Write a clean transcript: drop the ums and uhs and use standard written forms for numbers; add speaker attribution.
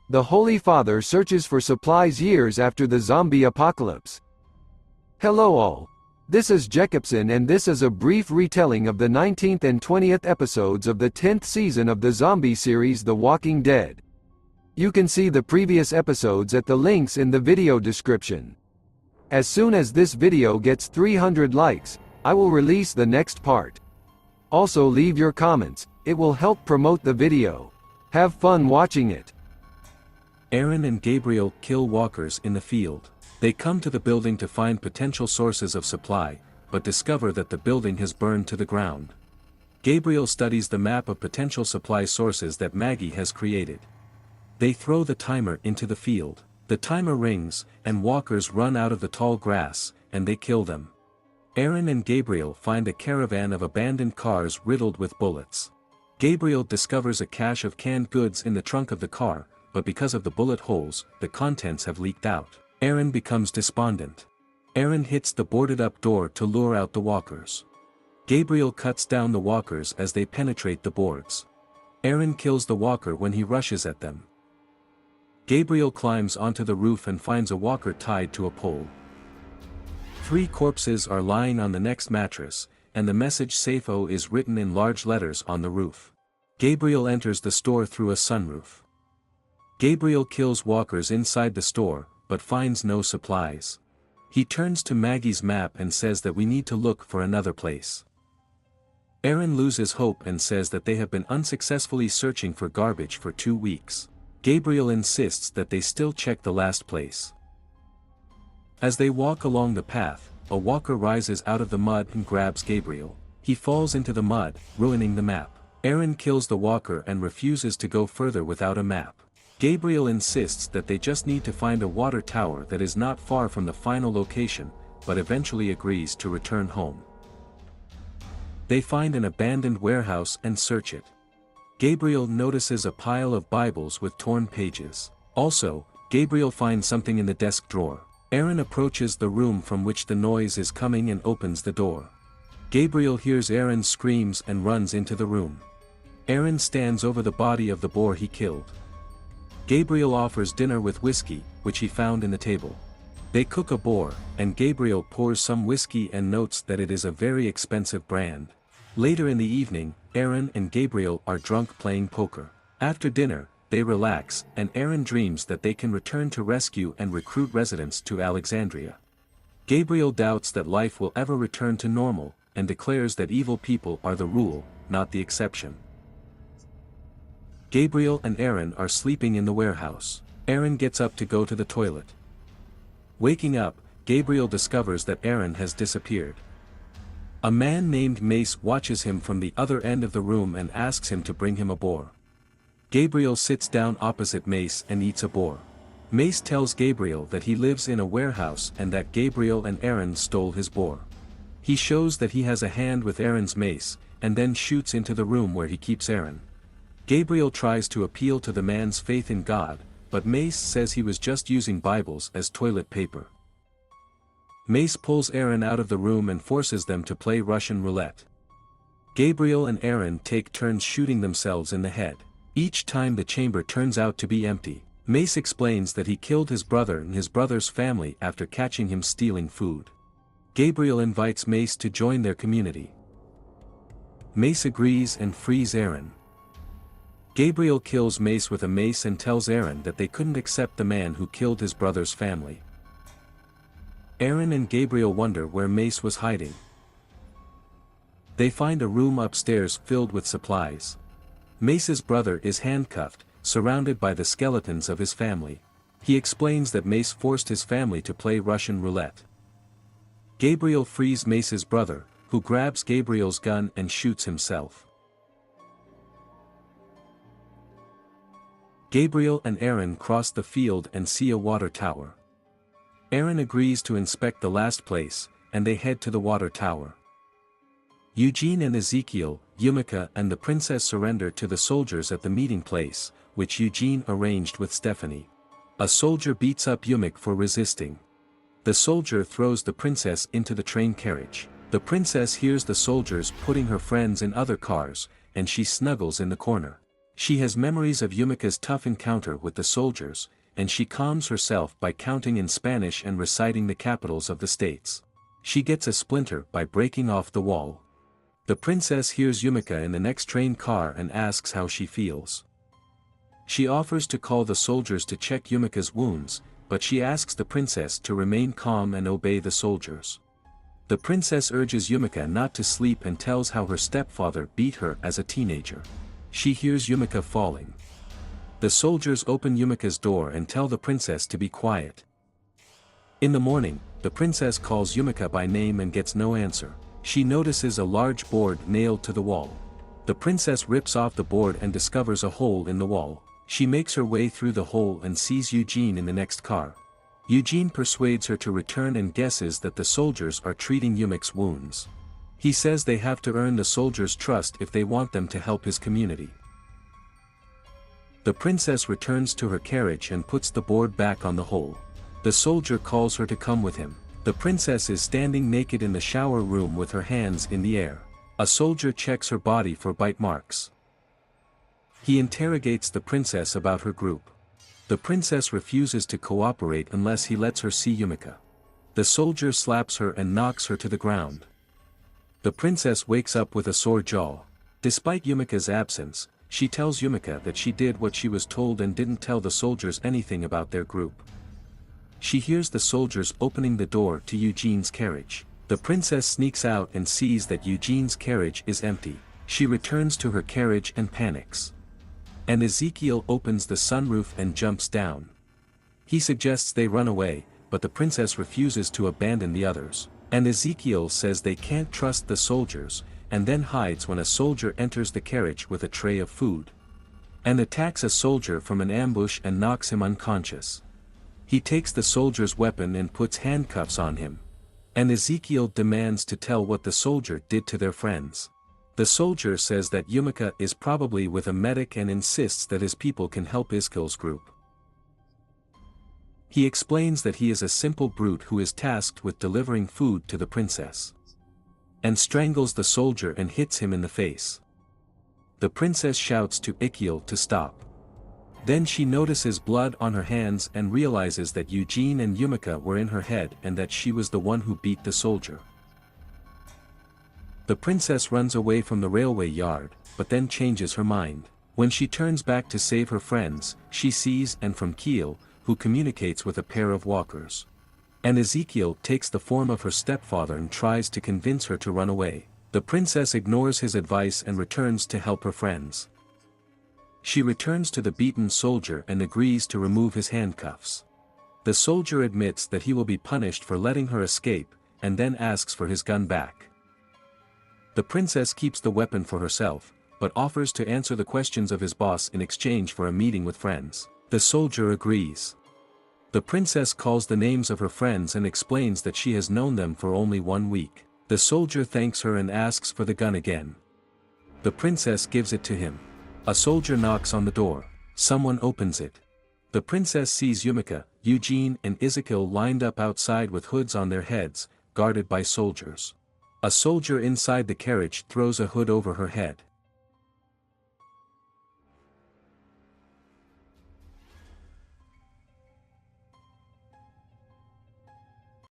Speaker 1: The Holy Father searches for supplies years after the zombie apocalypse. Hello all. This is Jacobson and this is a brief retelling of the 19th and 20th episodes of the 10th season of the zombie series The Walking Dead. You can see the previous episodes at the links in the video description. As soon as this video gets 300 likes, I will release the next part. Also leave your comments, it will help promote the video. Have fun watching it.
Speaker 2: Aaron and Gabriel kill walkers in the field. They come to the building to find potential sources of supply, but discover that the building has burned to the ground. Gabriel studies the map of potential supply sources that Maggie has created. They throw the timer into the field. The timer rings, and walkers run out of the tall grass, and they kill them. Aaron and Gabriel find a caravan of abandoned cars riddled with bullets. Gabriel discovers a cache of canned goods in the trunk of the car, but because of the bullet holes, the contents have leaked out. Aaron becomes despondent. Aaron hits the boarded-up door to lure out the walkers. Gabriel cuts down the walkers as they penetrate the boards. Aaron kills the walker when he rushes at them. Gabriel climbs onto the roof and finds a walker tied to a pole. 3 corpses are lying on the next mattress, and the message "Safo" is written in large letters on the roof. Gabriel enters the store through a sunroof. Gabriel kills walkers inside the store, but finds no supplies. He turns to Maggie's map and says that we need to look for another place. Aaron loses hope and says that they have been unsuccessfully searching for garbage for 2 weeks. Gabriel insists that they still check the last place. As they walk along the path, a walker rises out of the mud and grabs Gabriel. He falls into the mud, ruining the map. Aaron kills the walker and refuses to go further without a map. Gabriel insists that they just need to find a water tower that is not far from the final location, but eventually agrees to return home. They find an abandoned warehouse and search it. Gabriel notices a pile of Bibles with torn pages. Also, Gabriel finds something in the desk drawer. Aaron approaches the room from which the noise is coming and opens the door. Gabriel hears Aaron's screams and runs into the room. Aaron stands over the body of the boar he killed. Gabriel offers dinner with whiskey, which he found in the table. They cook a boar, and Gabriel pours some whiskey and notes that it is a very expensive brand. Later in the evening, Aaron and Gabriel are drunk playing poker. After dinner, they relax, and Aaron dreams that they can return to rescue and recruit residents to Alexandria. Gabriel doubts that life will ever return to normal, and declares that evil people are the rule, not the exception. Gabriel and Aaron are sleeping in the warehouse. Aaron gets up to go to the toilet. Waking up, Gabriel discovers that Aaron has disappeared. A man named Mace watches him from the other end of the room and asks him to bring him a boar. Gabriel sits down opposite Mace and eats a boar. Mace tells Gabriel that he lives in a warehouse and that Gabriel and Aaron stole his boar. He shows that he has a hand with Aaron's mace, and then shoots into the room where he keeps Aaron. Gabriel tries to appeal to the man's faith in God, but Mace says he was just using Bibles as toilet paper. Mace pulls Aaron out of the room and forces them to play Russian roulette. Gabriel and Aaron take turns shooting themselves in the head. Each time the chamber turns out to be empty. Mace explains that he killed his brother and his brother's family after catching him stealing food. Gabriel invites Mace to join their community. Mace agrees and frees Aaron. Gabriel kills Mace with a mace and tells Aaron that they couldn't accept the man who killed his brother's family. Aaron and Gabriel wonder where Mace was hiding. They find a room upstairs filled with supplies. Mace's brother is handcuffed, surrounded by the skeletons of his family. He explains that Mace forced his family to play Russian roulette. Gabriel frees Mace's brother, who grabs Gabriel's gun and shoots himself. Gabriel and Aaron cross the field and see a water tower. Aaron agrees to inspect the last place, and they head to the water tower. Eugene and Ezekiel, Yumika and the princess surrender to the soldiers at the meeting place, which Eugene arranged with Stephanie. A soldier beats up Yumik for resisting. The soldier throws the princess into the train carriage. The princess hears the soldiers putting her friends in other cars, and she snuggles in the corner. She has memories of Yumika's tough encounter with the soldiers, and she calms herself by counting in Spanish and reciting the capitals of the states. She gets a splinter by breaking off the wall. The princess hears Yumika in the next train car and asks how she feels. She offers to call the soldiers to check Yumika's wounds, but she asks the princess to remain calm and obey the soldiers. The princess urges Yumika not to sleep and tells how her stepfather beat her as a teenager. She hears Yumika falling. The soldiers open Yumika's door and tell the princess to be quiet. In the morning, the princess calls Yumika by name and gets no answer. She notices a large board nailed to the wall. The princess rips off the board and discovers a hole in the wall. She makes her way through the hole and sees Eugene in the next car. Eugene persuades her to return and guesses that the soldiers are treating Yumika's wounds. He says they have to earn the soldiers' trust if they want them to help his community. The princess returns to her carriage and puts the board back on the hole. The soldier calls her to come with him. The princess is standing naked in the shower room with her hands in the air. A soldier checks her body for bite marks. He interrogates the princess about her group. The princess refuses to cooperate unless he lets her see Yumika. The soldier slaps her and knocks her to the ground. The princess wakes up with a sore jaw. Despite Yumika's absence, she tells Yumika that she did what she was told and didn't tell the soldiers anything about their group. She hears the soldiers opening the door to Eugene's carriage. The princess sneaks out and sees that Eugene's carriage is empty. She returns to her carriage and panics. And Ezekiel opens the sunroof and jumps down. He suggests they run away, but the princess refuses to abandon the others. And Ezekiel says they can't trust the soldiers, and then hides when a soldier enters the carriage with a tray of food. And attacks a soldier from an ambush and knocks him unconscious. He takes the soldier's weapon and puts handcuffs on him. And Ezekiel demands to tell what the soldier did to their friends. The soldier says that Yumika is probably with a medic and insists that his people can help Ezekiel's group. He explains that he is a simple brute who is tasked with delivering food to the princess. And strangles the soldier and hits him in the face. The princess shouts to Ezekiel to stop. Then she notices blood on her hands and realizes that Eugene and Yumika were in her head and that she was the one who beat the soldier. The princess runs away from the railway yard, but then changes her mind. When she turns back to save her friends, she sees and from Kiel, who communicates with a pair of walkers. And Ezekiel takes the form of her stepfather and tries to convince her to run away. The princess ignores his advice and returns to help her friends. She returns to the beaten soldier and agrees to remove his handcuffs. The soldier admits that he will be punished for letting her escape, and then asks for his gun back. The princess keeps the weapon for herself, but offers to answer the questions of his boss in exchange for a meeting with friends. The soldier agrees. The princess calls the names of her friends and explains that she has known them for only 1 week. The soldier thanks her and asks for the gun again. The princess gives it to him. A soldier knocks on the door. Someone opens it. The princess sees Yumika, Eugene and Ezekiel lined up outside with hoods on their heads, guarded by soldiers. A soldier inside the carriage throws a hood over her head.